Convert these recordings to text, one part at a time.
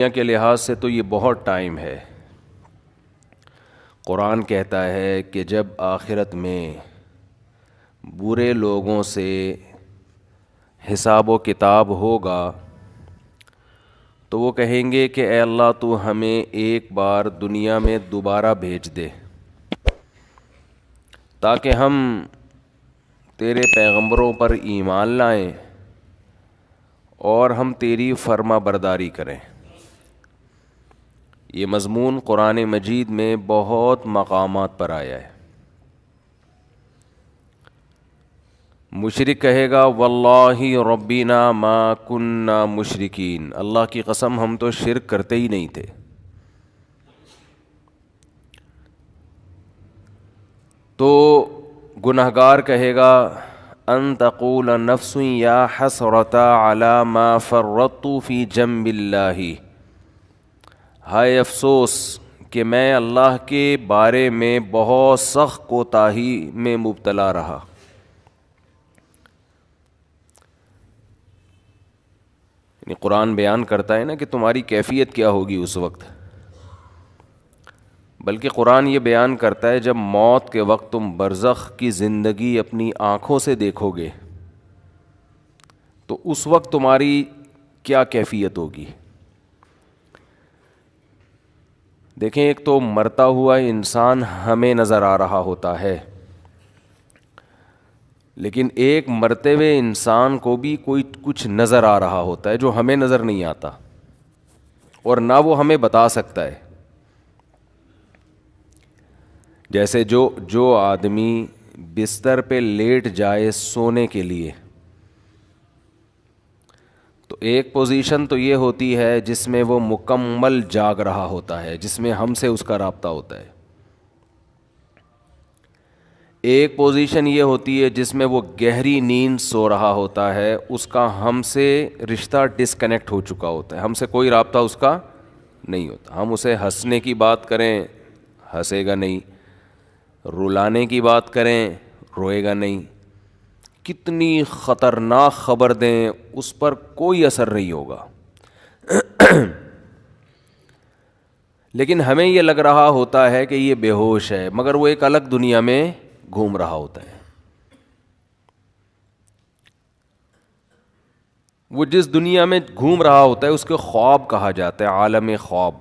دنیا کے لحاظ سے تو یہ بہت ٹائم ہے۔ قرآن کہتا ہے کہ جب آخرت میں برے لوگوں سے حساب و کتاب ہوگا تو وہ کہیں گے کہ اے اللہ تو ہمیں ایک بار دنیا میں دوبارہ بھیج دے تاکہ ہم تیرے پیغمبروں پر ایمان لائیں اور ہم تیری فرما برداری کریں۔ یہ مضمون قرآن مجید میں بہت مقامات پر آیا ہے۔ مشرک کہے گا واللہ ربنا ما کننا مشرکین، اللہ کی قسم ہم تو شرک کرتے ہی نہیں تھے۔ تو گنہگار کہے گا ان تقول نفس یا حسرۃ علی ما فرطت فی جنب اللہ، ہائے افسوس کہ میں اللہ کے بارے میں بہت سخت کوتاہی میں مبتلا رہا۔ یعنی قرآن بیان کرتا ہے نا کہ تمہاری کیفیت کیا ہوگی اس وقت، بلکہ قرآن یہ بیان کرتا ہے جب موت کے وقت تم برزخ کی زندگی اپنی آنکھوں سے دیکھو گے تو اس وقت تمہاری کیا کیفیت ہوگی۔ دیکھیں، ایک تو مرتا ہوا انسان ہمیں نظر آ رہا ہوتا ہے، لیکن ایک مرتے ہوئے انسان کو بھی کوئی کچھ نظر آ رہا ہوتا ہے جو ہمیں نظر نہیں آتا اور نہ وہ ہمیں بتا سکتا ہے۔ جیسے جو آدمی بستر پہ لیٹ جائے سونے کے لیے تو ایک پوزیشن تو یہ ہوتی ہے جس میں وہ مکمل جاگ رہا ہوتا ہے، جس میں ہم سے اس کا رابطہ ہوتا ہے۔ ایک پوزیشن یہ ہوتی ہے جس میں وہ گہری نیند سو رہا ہوتا ہے، اس کا ہم سے رشتہ ڈسکنیکٹ ہو چکا ہوتا ہے، ہم سے کوئی رابطہ اس کا نہیں ہوتا۔ ہم اسے ہنسنے کی بات کریں ہنسے گا نہیں، رلانے کی بات کریں روئے گا نہیں، کتنی خطرناک خبر دیں اس پر کوئی اثر نہیں ہوگا۔ لیکن ہمیں یہ لگ رہا ہوتا ہے کہ یہ بے ہوش ہے، مگر وہ ایک الگ دنیا میں گھوم رہا ہوتا ہے۔ وہ جس دنیا میں گھوم رہا ہوتا ہے اس کے خواب کہا جاتا ہے، عالم خواب۔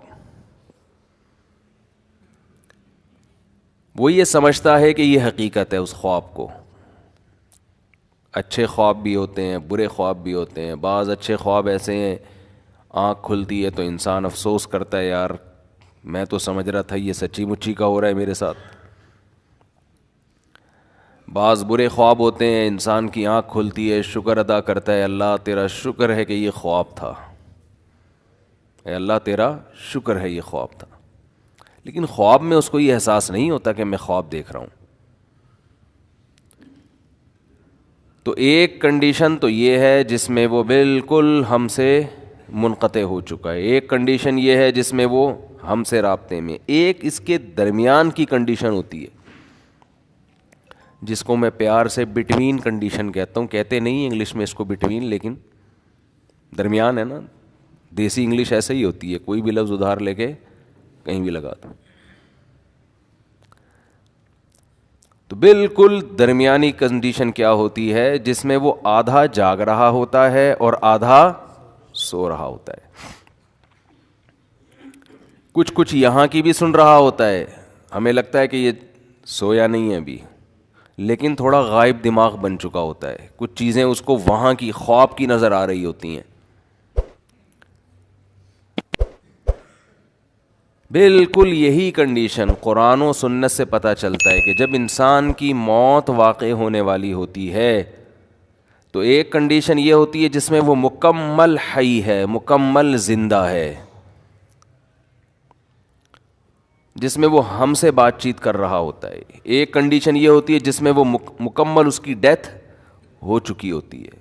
وہ یہ سمجھتا ہے کہ یہ حقیقت ہے اس خواب کو۔ اچھے خواب بھی ہوتے ہیں، برے خواب بھی ہوتے ہیں۔ بعض اچھے خواب ایسے ہیں آنکھ کھلتی ہے تو انسان افسوس کرتا ہے، یار میں تو سمجھ رہا تھا یہ سچی مچی کا ہو رہا ہے میرے ساتھ۔ بعض برے خواب ہوتے ہیں، انسان کی آنکھ کھلتی ہے، شکر ادا کرتا ہے، اللہ تیرا شکر ہے کہ یہ خواب تھا، اے اللہ تیرا شکر ہے یہ خواب تھا۔ لیکن خواب میں اس کو یہ احساس نہیں ہوتا کہ میں خواب دیکھ رہا ہوں۔ تو ایک کنڈیشن تو یہ ہے جس میں وہ بالکل ہم سے منقطع ہو چکا ہے، ایک کنڈیشن یہ ہے جس میں وہ ہم سے رابطے میں، ایک اس کے درمیان کی کنڈیشن ہوتی ہے جس کو میں پیار سے بٹوین کنڈیشن کہتا ہوں۔ کہتے نہیں انگلش میں اس کو بٹوین، لیکن درمیان ہے نا، دیسی انگلش ایسے ہی ہوتی ہے، کوئی بھی لفظ ادھار لے کے کہیں بھی لگا دو۔ تو بالکل درمیانی کنڈیشن کیا ہوتی ہے جس میں وہ آدھا جاگ رہا ہوتا ہے اور آدھا سو رہا ہوتا ہے، کچھ یہاں کی بھی سن رہا ہوتا ہے، ہمیں لگتا ہے کہ یہ سویا نہیں ہے ابھی، لیکن تھوڑا غائب دماغ بن چکا ہوتا ہے، کچھ چیزیں اس کو وہاں کی خواب کی نظر آ رہی ہوتی ہیں۔ بالکل یہی کنڈیشن قرآن و سنت سے پتہ چلتا ہے کہ جب انسان کی موت واقع ہونے والی ہوتی ہے تو ایک کنڈیشن یہ ہوتی ہے جس میں وہ مکمل حی ہے، مکمل زندہ ہے، جس میں وہ ہم سے بات چیت کر رہا ہوتا ہے۔ ایک کنڈیشن یہ ہوتی ہے جس میں وہ مکمل اس کی ڈیتھ ہو چکی ہوتی ہے،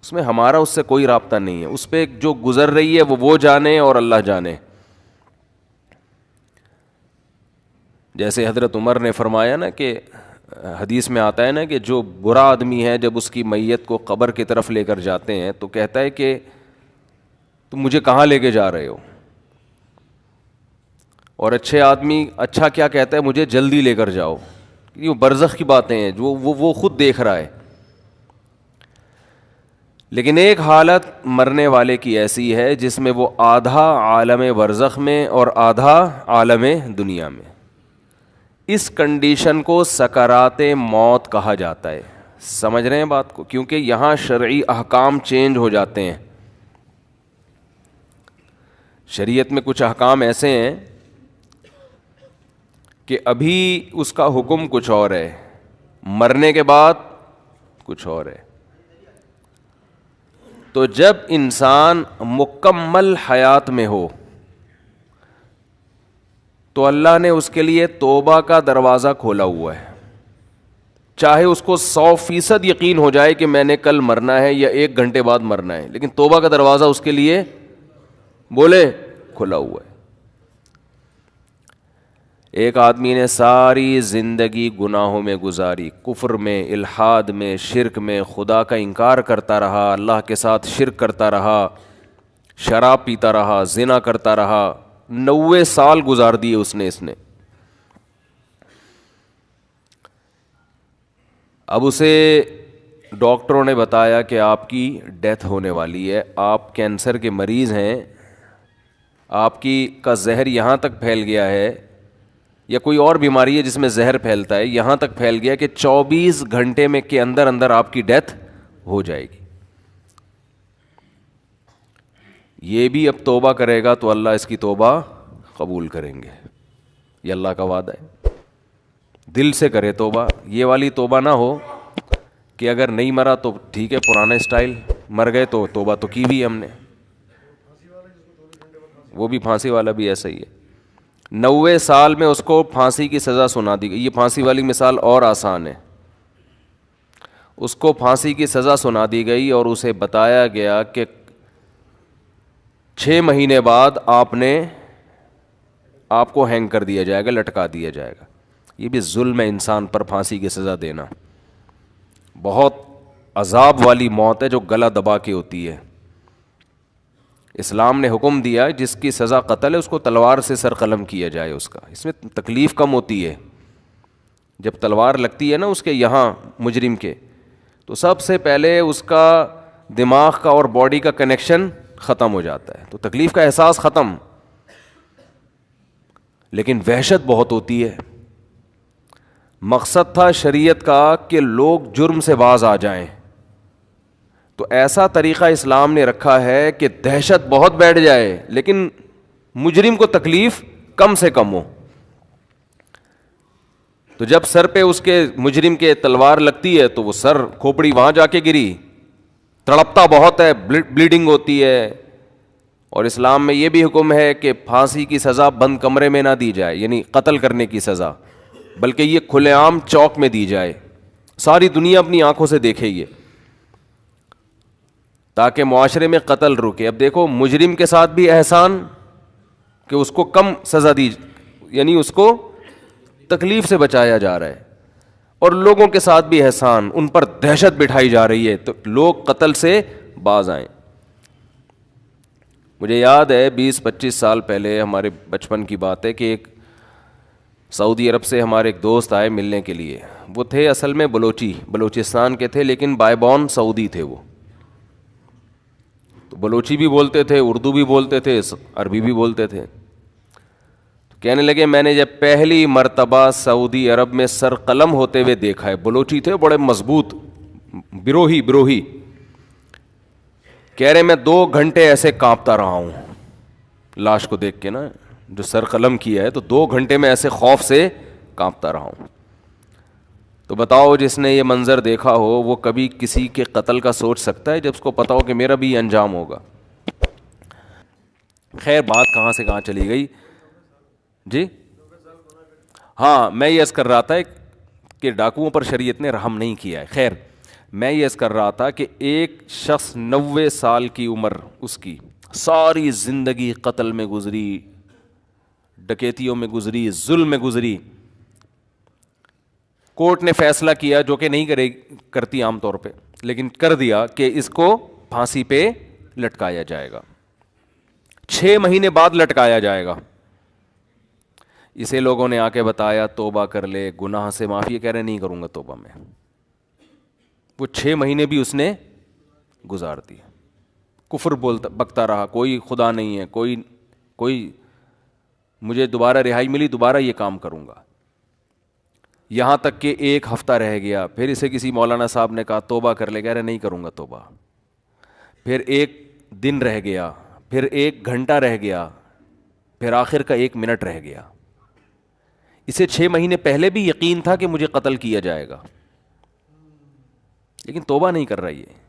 اس میں ہمارا اس سے کوئی رابطہ نہیں ہے، اس پہ جو گزر رہی ہے وہ جانے اور اللہ جانے۔ جیسے حضرت عمر نے فرمایا نا کہ حدیث میں آتا ہے نا کہ جو برا آدمی ہے جب اس کی میت کو قبر کی طرف لے کر جاتے ہیں تو کہتا ہے کہ تم مجھے کہاں لے کے جا رہے ہو؟ اور اچھے آدمی اچھا کیا کہتا ہے؟ مجھے جلدی لے کر جاؤ. یہ برزخ کی باتیں ہیں جو وہ خود دیکھ رہا ہے. لیکن ایک حالت مرنے والے کی ایسی ہے جس میں وہ آدھا عالم برزخ میں اور آدھا عالم دنیا میں. اس کنڈیشن کو سکرات موت کہا جاتا ہے. سمجھ رہے ہیں بات کو؟ کیونکہ یہاں شرعی احکام چینج ہو جاتے ہیں. شریعت میں کچھ احکام ایسے ہیں کہ ابھی اس کا حکم کچھ اور ہے، مرنے کے بعد کچھ اور ہے. تو جب انسان مکمل حیات میں ہو تو اللہ نے اس کے لیے توبہ کا دروازہ کھولا ہوا ہے. چاہے اس کو 100% یقین ہو جائے کہ میں نے کل مرنا ہے یا 1 گھنٹے بعد مرنا ہے، لیکن توبہ کا دروازہ اس کے لیے بولے کھلا ہوا ہے. ایک آدمی نے ساری زندگی گناہوں میں گزاری، کفر میں، الحاد میں، شرک میں، خدا کا انکار کرتا رہا، اللہ کے ساتھ شرک کرتا رہا، شراب پیتا رہا، زنا کرتا رہا. 90 سال گزار دیے اس نے. اب اسے ڈاکٹروں نے بتایا کہ آپ کی ڈیتھ ہونے والی ہے، آپ کینسر کے مریض ہیں، آپ کا زہر یہاں تک پھیل گیا ہے، یا کوئی اور بیماری ہے جس میں زہر پھیلتا ہے، یہاں تک پھیل گیا کہ 24 گھنٹے میں کے اندر اندر آپ کی ڈیتھ ہو جائے گی. یہ بھی اب توبہ کرے گا تو اللہ اس کی توبہ قبول کریں گے. یہ اللہ کا وعدہ ہے. دل سے کرے توبہ. یہ والی توبہ نہ ہو کہ اگر نہیں مرا تو ٹھیک ہے، پرانا اسٹائل، مر گئے تو توبہ تو کی بھی ہم نے. وہ بھی پھانسی والا بھی ایسا ہی ہے. 90 سال میں اس کو پھانسی کی سزا سنا دی گئی. یہ پھانسی والی مثال اور آسان ہے. اس کو پھانسی کی سزا سنا دی گئی اور اسے بتایا گیا کہ 6 مہینے بعد آپ کو ہینگ کر دیا جائے گا، لٹکا دیا جائے گا. یہ بھی ظلم ہے انسان پر پھانسی کی سزا دینا. بہت عذاب والی موت ہے جو گلا دبا کے ہوتی ہے. اسلام نے حکم دیا جس کی سزا قتل ہے اس کو تلوار سے سر قلم کیا جائے. اس میں تکلیف کم ہوتی ہے. جب تلوار لگتی ہے نا اس کے یہاں مجرم کے، تو سب سے پہلے اس کا دماغ کا اور باڈی کا کنیکشن ختم ہو جاتا ہے، تو تکلیف کا احساس ختم، لیکن وحشت بہت ہوتی ہے. مقصد تھا شریعت کا کہ لوگ جرم سے باز آ جائیں، تو ایسا طریقہ اسلام نے رکھا ہے کہ دہشت بہت بیٹھ جائے لیکن مجرم کو تکلیف کم سے کم ہو. تو جب سر پہ اس کے مجرم کے تلوار لگتی ہے تو وہ سر کھوپڑی وہاں جا کے گری، تڑپتا بہت ہے، بلیڈنگ ہوتی ہے. اور اسلام میں یہ بھی حکم ہے کہ پھانسی کی سزا بند کمرے میں نہ دی جائے، یعنی قتل کرنے کی سزا، بلکہ یہ کھلے عام چوک میں دی جائے، ساری دنیا اپنی آنکھوں سے دیکھے یہ، تاکہ معاشرے میں قتل رکے. اب دیکھو مجرم کے ساتھ بھی احسان کہ اس کو کم سزا دی، یعنی اس کو تکلیف سے بچایا جا رہا ہے، اور لوگوں کے ساتھ بھی احسان، ان پر دہشت بٹھائی جا رہی ہے تو لوگ قتل سے باز آئیں. مجھے یاد ہے 20-25 سال پہلے، ہمارے بچپن کی بات ہے، کہ ایک سعودی عرب سے ہمارے ایک دوست آئے ملنے کے لیے. وہ تھے اصل میں بلوچستان کے تھے، لیکن بائی بورن سعودی تھے. وہ تو بلوچی بھی بولتے تھے، اردو بھی بولتے تھے، عربی بھی بولتے تھے. تو کہنے لگے میں نے جب پہلی مرتبہ سعودی عرب میں سر قلم ہوتے ہوئے دیکھا ہے، بلوچی تھے بڑے مضبوط، بروہی، کہہ رہے میں 2 گھنٹے ایسے کانپتا رہا ہوں لاش کو دیکھ کے نا، جو سر قلم کیا ہے، تو 2 گھنٹے میں ایسے خوف سے کانپتا رہا ہوں. تو بتاؤ جس نے یہ منظر دیکھا ہو وہ کبھی کسی کے قتل کا سوچ سکتا ہے جب اس کو پتا ہو کہ میرا بھی انجام ہوگا؟ خیر بات کہاں سے کہاں چلی گئی جی. ہاں میں یہ عرض کر رہا تھا کہ ڈاکوؤں پر شریعت نے رحم نہیں کیا ہے. خیر میں یہ عرض کر رہا تھا کہ ایک شخص 90 سال کی عمر، اس کی ساری زندگی قتل میں گزری، ڈکیتیوں میں گزری، ظلم میں گزری. کورٹ نے فیصلہ کیا، جو کہ نہیں کرتی عام طور پہ، لیکن کر دیا کہ اس کو پھانسی پہ لٹکایا جائے گا. 6 مہینے بعد لٹکایا جائے گا. اسے لوگوں نے آ کے بتایا توبہ کر لے, گناہ سے معافی, کہہ رہے نہیں کروں گا توبہ میں. وہ 6 مہینے بھی اس نے گزار دیے, کفر بولتا بکتا رہا, کوئی خدا نہیں ہے, کوئی مجھے دوبارہ رہائی ملی دوبارہ یہ کام کروں گا. یہاں تک کہ 1 ہفتہ رہ گیا, پھر اسے کسی مولانا صاحب نے کہا توبہ کر لے, کہہ رہے نہیں کروں گا توبہ. پھر 1 دن رہ گیا, پھر 1 گھنٹہ رہ گیا, پھر آخر کا 1 منٹ رہ گیا. اسے 6 مہینے پہلے بھی یقین تھا کہ مجھے قتل کیا جائے گا, لیکن توبہ نہیں کر رہی ہے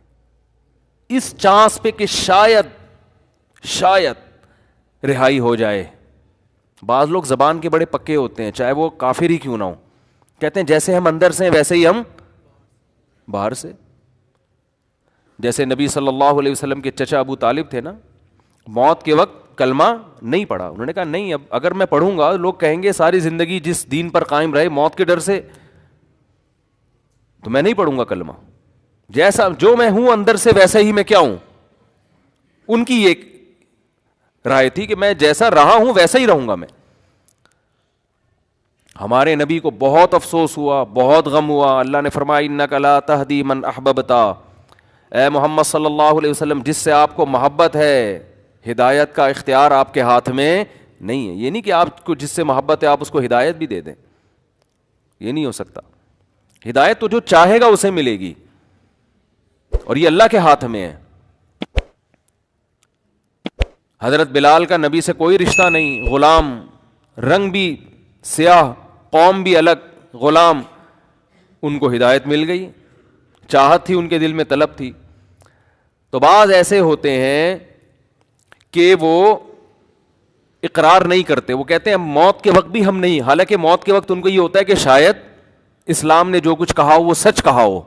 اس چانس پہ کہ شاید رہائی ہو جائے. بعض لوگ زبان کے بڑے پکے ہوتے ہیں, چاہے وہ کافر ہی کیوں نہ ہو, کہتے ہیں جیسے ہم اندر سے ہیں ویسے ہی ہم باہر سے. جیسے نبی صلی اللہ علیہ وسلم کے چچا ابو طالب تھے نا, موت کے وقت کلمہ نہیں پڑھا. انہوں نے کہا نہیں, اب اگر میں پڑھوں گا لوگ کہیں گے ساری زندگی جس دین پر قائم رہے موت کے ڈر سے, تو میں نہیں پڑھوں گا کلمہ. جیسا جو میں ہوں اندر سے ویسا ہی میں کیا ہوں. ان کی ایک رائے تھی کہ میں جیسا رہا ہوں ویسا ہی رہوں گا میں. ہمارے نبی کو بہت افسوس ہوا, بہت غم ہوا. اللہ نے فرمایا انک لا تہدی من احببتا, اے محمد صلی اللہ علیہ وسلم جس سے آپ کو محبت ہے, ہدایت کا اختیار آپ کے ہاتھ میں نہیں ہے. یہ نہیں کہ آپ کو جس سے محبت ہے آپ اس کو ہدایت بھی دے دیں, یہ نہیں ہو سکتا. ہدایت تو جو چاہے گا اسے ملے گی, اور یہ اللہ کے ہاتھ میں ہے. حضرت بلال کا نبی سے کوئی رشتہ نہیں, غلام, رنگ بھی سیاہ, قوم بھی الگ, غلام. ان کو ہدایت مل گئی, چاہت تھی ان کے دل میں, طلب تھی. تو بعض ایسے ہوتے ہیں کہ وہ اقرار نہیں کرتے, وہ کہتے ہیں موت کے وقت بھی ہم نہیں, حالانکہ موت کے وقت ان کو یہ ہوتا ہے کہ شاید اسلام نے جو کچھ کہا ہو وہ سچ کہا ہو,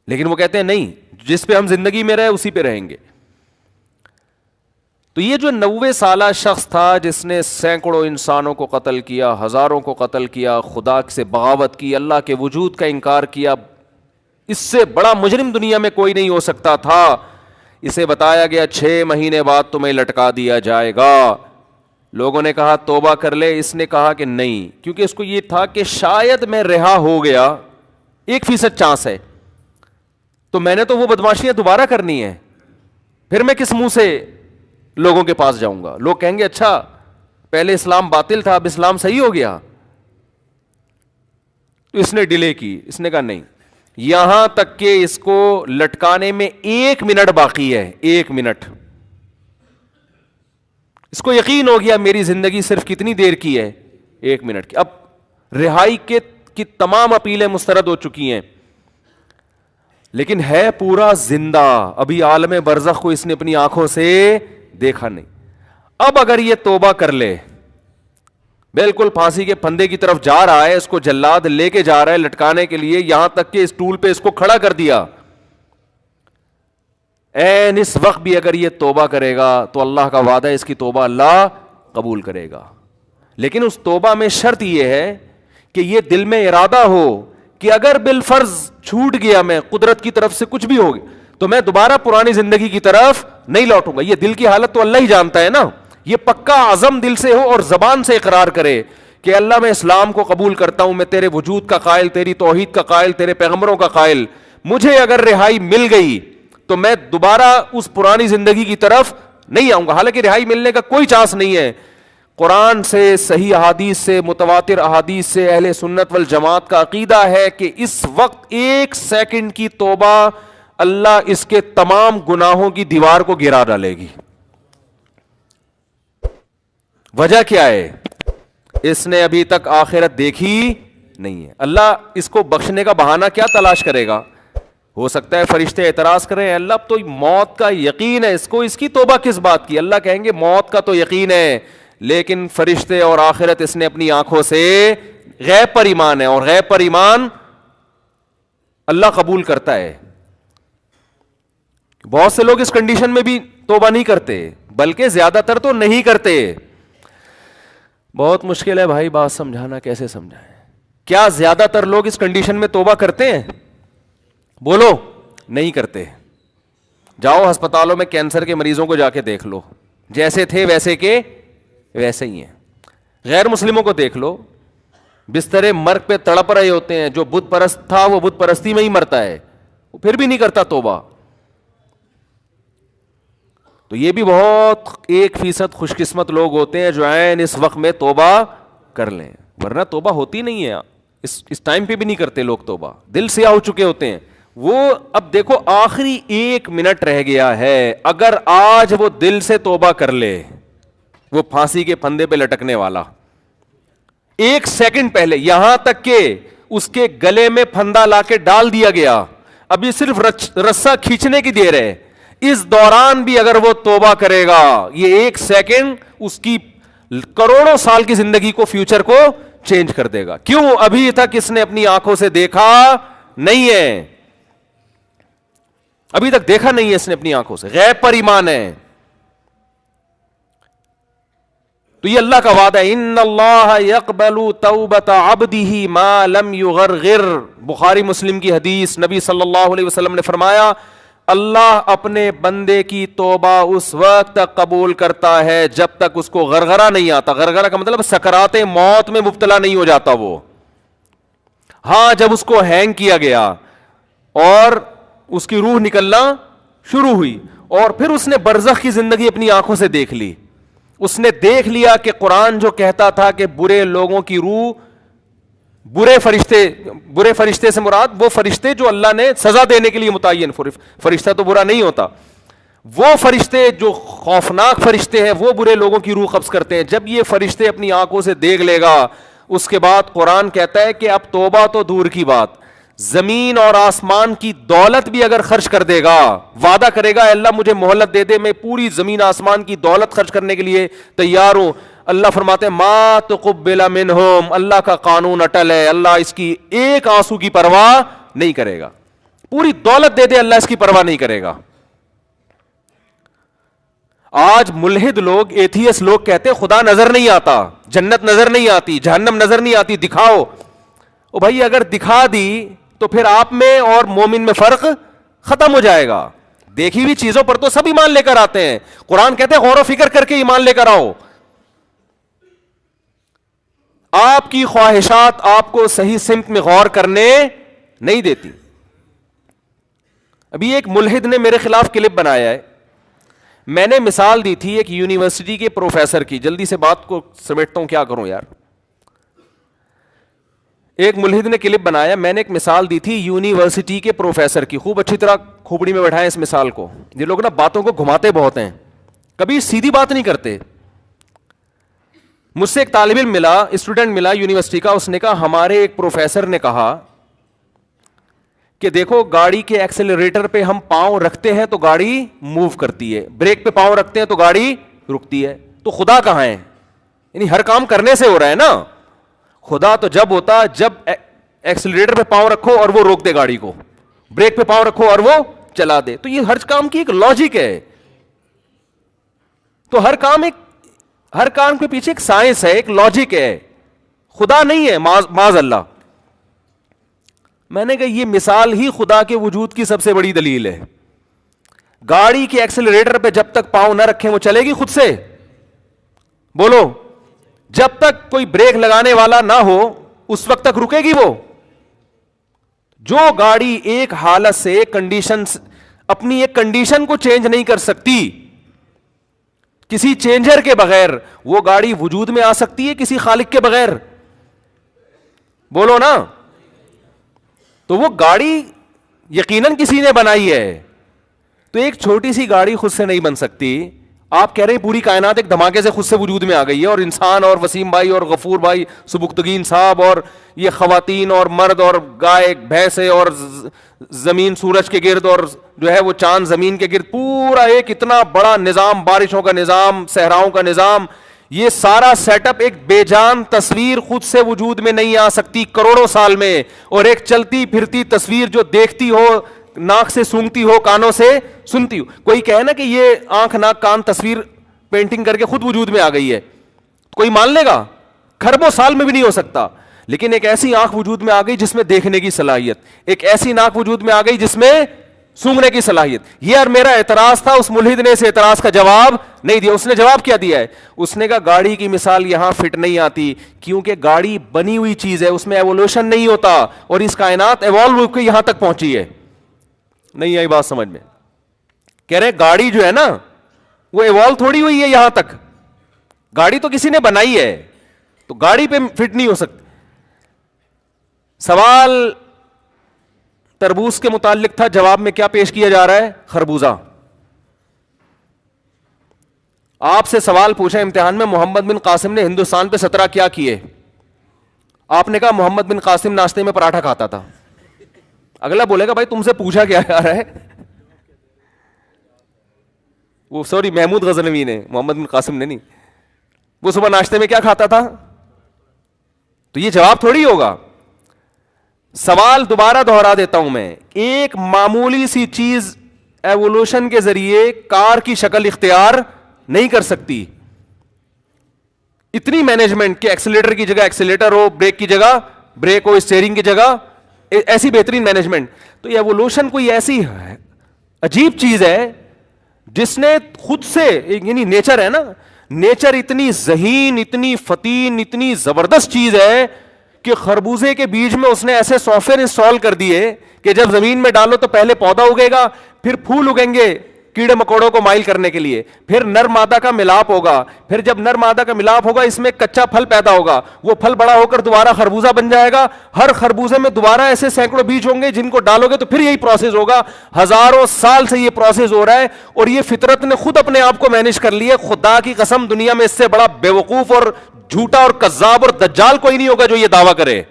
لیکن وہ کہتے ہیں نہیں, جس پہ ہم زندگی میں رہے اسی پہ رہیں گے. تو یہ جو 90 سالہ شخص تھا جس نے سینکڑوں انسانوں کو قتل کیا, ہزاروں کو قتل کیا, خدا سے بغاوت کی, اللہ کے وجود کا انکار کیا, اس سے بڑا مجرم دنیا میں کوئی نہیں ہو سکتا تھا. اسے بتایا گیا 6 مہینے بعد تمہیں لٹکا دیا جائے گا. لوگوں نے کہا توبہ کر لے, اس نے کہا کہ نہیں, کیونکہ اس کو یہ تھا کہ شاید میں رہا ہو گیا, 1% چانس ہے, تو میں نے تو وہ بدماشیاں دوبارہ کرنی ہے, پھر میں کس منہ سے لوگوں کے پاس جاؤں گا. لوگ کہیں گے اچھا پہلے اسلام باطل تھا اب اسلام صحیح ہو گیا. تو اس نے ڈیلے کی, اس نے کہا نہیں, یہاں تک کہ اس کو لٹکانے میں 1 منٹ باقی ہے, 1 منٹ. اس کو یقین ہو گیا میری زندگی صرف کتنی دیر کی ہے, 1 منٹ کی. اب رہائی کی تمام اپیلیں مسترد ہو چکی ہیں, لیکن ہے پورا زندہ, ابھی عالم برزخ کو اس نے اپنی آنکھوں سے دیکھا نہیں. اب اگر یہ توبہ کر لے, بالکل پھانسی کے پھندے کی طرف جا رہا ہے, اس کو جلاد لے کے جا رہا ہے لٹکانے کے لیے, یہاں تک کہ اس ٹول پہ اس کو کھڑا کر دیا, این اس وقت بھی اگر یہ توبہ کرے گا تو اللہ کا وعدہ ہے اس کی توبہ اللہ قبول کرے گا. لیکن اس توبہ میں شرط یہ ہے کہ یہ دل میں ارادہ ہو کہ اگر بالفرض چھوٹ گیا, میں قدرت کی طرف سے کچھ بھی ہو گیا, تو میں دوبارہ پرانی زندگی کی طرف نہیں لوٹوں گا. یہ دل کی حالت تو اللہ ہی جانتا ہے نا. یہ پکا عزم دل سے ہو اور زبان سے اقرار کرے کہ اللہ میں اسلام کو قبول کرتا ہوں, میں تیرے وجود کا قائل, تیری توحید کا قائل, تیرے پیغمبروں کا قائل, مجھے اگر رہائی مل گئی تو میں دوبارہ اس پرانی زندگی کی طرف نہیں آؤں گا. حالانکہ رہائی ملنے کا کوئی چانس نہیں ہے. قرآن سے, صحیح احادیث سے, متواتر احادیث سے اہل سنت والجماعت کا عقیدہ ہے کہ اس وقت 1 سیکنڈ کی توبہ اللہ اس کے تمام گناہوں کی دیوار کو گرا ڈالے گی. وجہ کیا ہے؟ اس نے ابھی تک آخرت دیکھی نہیں ہے. اللہ اس کو بخشنے کا بہانہ کیا تلاش کرے گا؟ ہو سکتا ہے فرشتے اعتراض کریں, اللہ اب تو موت کا یقین ہے اس کو, اس کی توبہ کس بات کی؟ اللہ کہیں گے موت کا تو یقین ہے, لیکن فرشتے اور آخرت اس نے اپنی آنکھوں سے غیب پر ایمان ہے, اور غیب پر ایمان اللہ قبول کرتا ہے. بہت سے لوگ اس کنڈیشن میں بھی توبہ نہیں کرتے, بلکہ زیادہ تر تو نہیں کرتے. بہت مشکل ہے بھائی بات سمجھانا, کیسے سمجھائیں؟ کیا زیادہ تر لوگ اس کنڈیشن میں توبہ کرتے ہیں؟ بولو, نہیں کرتے. جاؤ ہسپتالوں میں کینسر کے مریضوں کو جا کے دیکھ لو, جیسے تھے ویسے کے ویسے ہی ہیں. غیر مسلموں کو دیکھ لو, بسترے مرگ پہ تڑپ رہے ہوتے ہیں. جو بت پرست تھا وہ بت پرستی میں ہی مرتا ہے, وہ پھر بھی نہیں کرتا توبہ. تو یہ بھی بہت 1% خوش قسمت لوگ ہوتے ہیں جو عین اس وقت میں توبہ کر لیں, ورنہ توبہ ہوتی نہیں ہے. اس ٹائم پہ بھی نہیں کرتے لوگ توبہ, دل سیاہ ہو چکے ہوتے ہیں وہ. اب دیکھو آخری 1 منٹ رہ گیا ہے, اگر آج وہ دل سے توبہ کر لے, وہ پھانسی کے پھندے پہ لٹکنے والا 1 سیکنڈ پہلے, یہاں تک کہ اس کے گلے میں پھندا لا کے ڈال دیا گیا, ابھی صرف رسا کھینچنے کی دیر ہے, اس دوران بھی اگر وہ توبہ کرے گا, یہ 1 سیکنڈ اس کی کروڑوں سال کی زندگی کو, فیوچر کو چینج کر دے گا. کیوں؟ ابھی تک اس نے اپنی آنکھوں سے دیکھا نہیں ہے, ابھی تک دیکھا نہیں ہے اس نے اپنی آنکھوں سے, غیب پر ایمان ہے. تو یہ اللہ کا وعدہ ہے, ان اللہ یقبل توبۃ عبدہ ما لم یغرغر. بخاری مسلم کی حدیث, نبی صلی اللہ علیہ وسلم نے فرمایا اللہ اپنے بندے کی توبہ اس وقت تک قبول کرتا ہے جب تک اس کو غرغرہ نہیں آتا. غرغرہ کا مطلب سکرات موت میں مبتلا نہیں ہو جاتا وہ. ہاں جب اس کو ہینگ کیا گیا اور اس کی روح نکلنا شروع ہوئی, اور پھر اس نے برزخ کی زندگی اپنی آنکھوں سے دیکھ لی, اس نے دیکھ لیا کہ قرآن جو کہتا تھا کہ برے لوگوں کی روح, برے فرشتے سے مراد وہ فرشتے جو اللہ نے سزا دینے کے لیے متعین, فرشتہ تو برا نہیں ہوتا, وہ فرشتے جو خوفناک فرشتے ہیں وہ برے لوگوں کی روح قبض کرتے ہیں. جب یہ فرشتے اپنی آنکھوں سے دیکھ لے گا, اس کے بعد قرآن کہتا ہے کہ اب توبہ تو دور کی بات, زمین اور آسمان کی دولت بھی اگر خرچ کر دے گا, وعدہ کرے گا اللہ مجھے مہلت دے دے, میں پوری زمین آسمان کی دولت خرچ کرنے کے لیے تیار ہوں. اللہ فرماتے ہیں ما تقبل منہم, اللہ کا قانون اٹل ہے, اللہ اس کی ایک آنسو کی پرواہ نہیں کرے گا. پوری دولت دے دے اللہ اس کی پرواہ نہیں کرے گا. آج ملحد لوگ, ایتھیس لوگ کہتے ہیں خدا نظر نہیں آتا, جنت نظر نہیں آتی, جہنم نظر نہیں آتی, دکھاؤ. او بھائی اگر دکھا دی تو پھر آپ میں اور مومن میں فرق ختم ہو جائے گا. دیکھی ہوئی چیزوں پر تو سب ایمان لے کر آتے ہیں. قرآن کہتے ہیں غور و فکر کر کے ایمان لے کر آؤ. آپ کی خواہشات آپ کو صحیح سمت میں غور کرنے نہیں دیتی. ابھی ایک ملحد نے میرے خلاف کلپ بنایا ہے, میں نے مثال دی تھی ایک یونیورسٹی کے پروفیسر کی, جلدی سے بات کو سمیٹتا ہوں, کیا کروں یار. ایک ملحد نے کلپ بنایا, میں نے ایک مثال دی تھی یونیورسٹی کے پروفیسر کی, خوب اچھی طرح کھوپڑی میں بیٹھائیں اس مثال کو. یہ لوگ نا باتوں کو گھماتے بہت ہیں, کبھی سیدھی بات نہیں کرتے. مجھ سے ایک طالب علم ملا, اسٹوڈنٹ ملا یونیورسٹی کا, اس نے کہا ہمارے ایک پروفیسر نے کہا کہ دیکھو گاڑی کے ایکسلریٹر پہ ہم پاؤں رکھتے ہیں تو گاڑی موو کرتی ہے, بریک پہ پاؤں رکھتے ہیں تو گاڑی رکتی ہے, تو خدا کہاں ہے؟ یعنی ہر کام کرنے سے ہو رہا ہے نا. خدا تو جب ہوتا جب ایکسلریٹر پہ پاؤں رکھو اور وہ روک دے گاڑی کو, بریک پہ پاؤں رکھو اور وہ چلا دے. تو یہ ہر کام کی ایک لاجک ہے. تو ہر کام کے پیچھے ایک سائنس ہے, ایک لاجک ہے. خدا نہیں ہے معاذ اللہ. میں نے کہا یہ مثال ہی خدا کے وجود کی سب سے بڑی دلیل ہے. گاڑی کے ایکسلریٹر پہ جب تک پاؤں نہ رکھیں وہ چلے گی خود سے؟ بولو. جب تک کوئی بریک لگانے والا نہ ہو اس وقت تک رکے گی وہ. جو گاڑی ایک حالت سے کنڈیشن, اپنی ایک کنڈیشن کو چینج نہیں کر سکتی کسی چینجر کے بغیر, وہ گاڑی وجود میں آ سکتی ہے کسی خالق کے بغیر؟ بولو نا. تو وہ گاڑی یقیناً کسی نے بنائی ہے. تو ایک چھوٹی سی گاڑی خود سے نہیں بن سکتی. آپ کہہ رہے ہیں پوری کائنات ایک دھماکے سے خود سے وجود میں آ گئی ہے, اور انسان اور وسیم بھائی اور غفور بھائی سبکتگین صاحب اور یہ خواتین اور مرد اور گائے بھینسیں اور زمین سورج کے گرد اور جو ہے وہ چاند زمین کے گرد, پورا ایک اتنا بڑا نظام, بارشوں کا نظام, صحراؤں کا نظام, یہ سارا سیٹ اپ ایک بے جان تصویر خود سے وجود میں نہیں آ سکتی کروڑوں سال میں. اور ایک چلتی پھرتی تصویر جو دیکھتی ہو, ناک سے سونگتی ہو, کانوں سے سنتی ہو. کوئی کہے نا کہ یہ آنکھ ناک کان تصویر پینٹنگ کر کے خود وجود میں آ گئی ہے, کوئی مان لے گا؟ کھربوں سال میں بھی نہیں ہو سکتا. لیکن ایک ایسی آنکھ وجود میں آ گئی جس میں دیکھنے کی صلاحیت, ایک ایسی ناک وجود میں آ گئی جس میں سونگھنے کی صلاحیت. یہ اور میرا اعتراض تھا, اس ملحد نے اس اعتراض کا جواب نہیں دیا. اس نے جواب کیا دیا ہے؟ اس نے کہا گاڑی کی مثال یہاں فٹ نہیں آتی, کیونکہ گاڑی بنی ہوئی چیز ہے, اس میں ایوولوشن نہیں ہوتا, اور اس کائنات ایوالو ہو کے یہاں تک پہنچی ہے. نہیں آئی بات سمجھ میں؟ کہہ رہے گاڑی جو ہے نا وہ ایوالو تھوڑی ہوئی ہے یہاں تک, گاڑی تو کسی نے بنائی ہے, تو گاڑی پہ فٹ نہیں ہو سکتی. سوال تربوز کے متعلق تھا, جواب میں کیا پیش کیا جا رہا ہے؟ خربوزہ. آپ سے سوال پوچھا امتحان میں, محمد بن قاسم نے ہندوستان پہ 17 کیا کیے؟ آپ نے کہا محمد بن قاسم ناشتے میں پراٹھا کھاتا تھا. اگلا بولے گا بھائی تم سے پوچھا کیا جا رہا ہے؟ وہ سوری محمود غزنوی نے, محمد بن قاسم نے نہیں. وہ صبح ناشتے میں کیا کھاتا تھا؟ تو یہ جواب تھوڑی ہوگا. سوال دوبارہ دہرا دیتا ہوں میں, ایک معمولی سی چیز ایوولوشن کے ذریعے کار کی شکل اختیار نہیں کر سکتی. اتنی مینجمنٹ کہ ایکسیلیٹر کی جگہ ایکسیلیٹر ہو, بریک کی جگہ بریک ہو, اسٹیئرنگ کی جگہ ایسی بہترین مینجمنٹ. تو یہ ایوولوشن کوئی ایسی عجیب چیز ہے جس نے خود سے, یعنی نیچر ہے نا, نیچر اتنی ذہین, اتنی فتین, اتنی زبردست چیز ہے کہ خربوزے کے بیج میں اس نے ایسے سافٹ ویئر انسٹال کر دیے کہ جب زمین میں ڈالو تو پہلے پودا اگے گا, پھر پھول اگیں گے کیڑے مکوڑوں کو مائل کرنے کے لیے, پھر نر مادہ کا ملاپ ہوگا, پھر جب نر مادہ کا ملاپ ہوگا اس میں کچا پھل پیدا ہوگا, وہ پھل بڑا ہو کر دوبارہ خربوزہ بن جائے گا. ہر خربوزے میں دوبارہ ایسے سینکڑوں بیج ہوں گے جن کو ڈالو گے تو پھر یہی پروسیس ہوگا. ہزاروں سال سے یہ پروسیس ہو رہا ہے, اور یہ فطرت نے خود اپنے آپ کو مینج کر لیا. خدا کی قسم دنیا میں اس سے بڑا بیوقوف اور جھوٹا اور کذاب اور دجال کوئی نہیں ہوگا جو یہ دعویٰ کرے.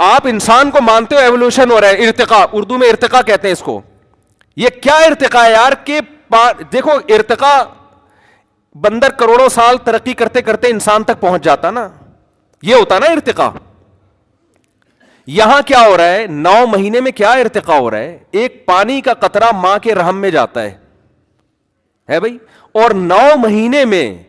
آپ انسان کو مانتے ہو ایوولوشن ہو رہا ہے, ارتقاء, اردو میں ارتقاء کہتے ہیں اس کو. یہ کیا ارتقاء ہے یار کہ دیکھو ارتقاء, بندر کروڑوں سال ترقی کرتے کرتے انسان تک پہنچ جاتا نا, یہ ہوتا نا ارتقاء. یہاں کیا ہو رہا ہے, 9 مہینے میں کیا ارتقاء ہو رہا ہے؟ ایک پانی کا قطرہ ماں کے رحم میں جاتا ہے بھائی, اور 9 مہینے میں